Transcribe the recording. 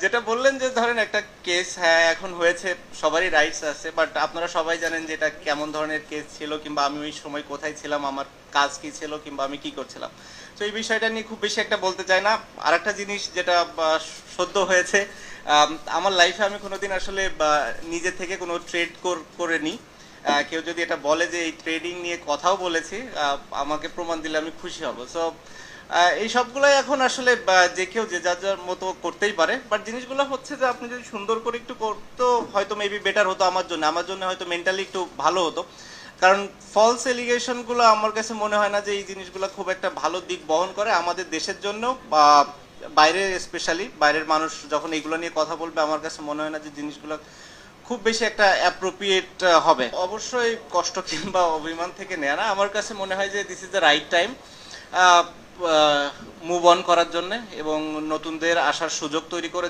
যেটা বললেন যে ধরেন একটা কেস, হ্যাঁ এখন হয়েছে, সবারই রাইটস আছে, বাট আপনারা সবাই জানেন যে এটা কেমন ধরনের কেস ছিল, কিংবা আমি ওই সময় কোথায় ছিলাম, আমার কাজ কি ছিল, কিংবা আমি কি করছিলাম। তো এই বিষয়টা নিয়ে খুব বেশি একটা বলতে চাই না। আরেকটা জিনিস যেটা সদ্য হয়েছে, আমার লাইফে আমি কোনোদিন আসলে নিজে থেকে কোনো ট্রেড করে নি। কেউ যদি এটা বলে যে এই ট্রেডিং নিয়ে কথাও বলেছি, আমাকে প্রমাণ দিলে আমি খুশি হব। সো এই সবগুলাই এখন আসলে যে কেউ যে যার যার মতো করতেই পারে, বাট জিনিসগুলো হচ্ছে যে আপনি যদি সুন্দর করে একটু করতো হয়তো মেবি বেটার হতো। আমার জন্য হয়তো মেন্টালি একটু ভালো হতো। কারণ ফলস এলিগেশন গুলো আমার কাছে মনে হয় না যে এই জিনিসগুলো খুব একটা ভালো দিক বহন করে আমাদের দেশের জন্য, বা বাইরে স্পেশালি বাইরের মানুষ যখন এগুলো নিয়ে কথা বলবে, আমার কাছে মনে হয় না যে জিনিসগুলো খুব বেশি একটা অ্যাপ্রোপ্রিয়েট হবে। অবশ্যই কষ্ট কিংবা অভিমান থেকে নেয় না, আমার কাছে মনে হয় যে this is the right time move on করার জন্য এবং নতুনদের আসার সুযোগ তৈরি করে